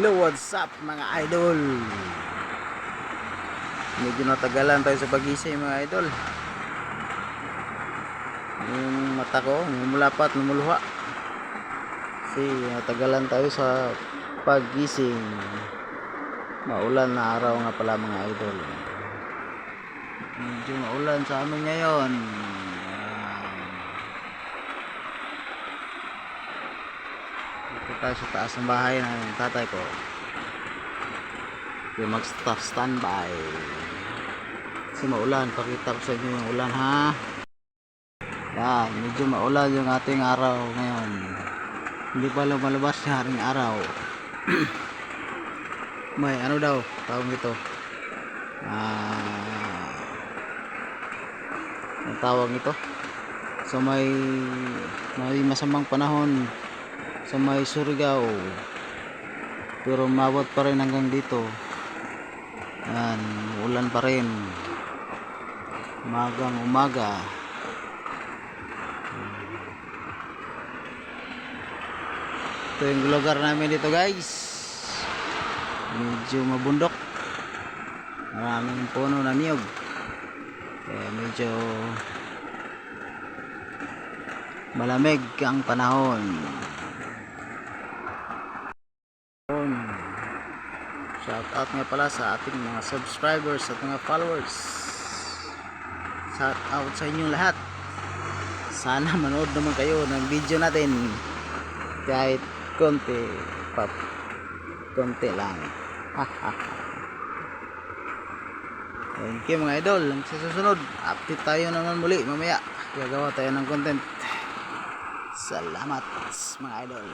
Hello, what's up mga idol? Medyo natagalan tayo sa pagising mga idol. Yung mata ko, lumulapat, lumuluha. Kasi natagalan tayo sa pagising. Maulan na araw nga pala mga idol. Medyo maulan sa amin ngayon. Dito tayo sa taas ng bahay ng tatay ko. Yung mag-standby kasi maulan. Pakita ko sa inyo yung ulan ha. Yan, medyo maulan yung ating araw ngayon. Hindi pa lumalabas yung haring araw. May ano daw tawag ito, ang tawag ito, so may masamang panahon sa may Surigao, pero mabot pa rin hanggang dito. Yan, ulan pa rin umagang umaga. Ito yung lugar namin dito guys, medyo mabundok, maraming puno na niyog, kaya medyo malamig ang panahon. Shout out nga pala sa ating mga subscribers at mga followers. Shout out sa inyong lahat. Sana manood naman kayo ng video natin kahit konti lang. Thank you mga idol. Sa susunod update tayo naman muli mamaya, gagawa tayo ng content. Salamat mga idol.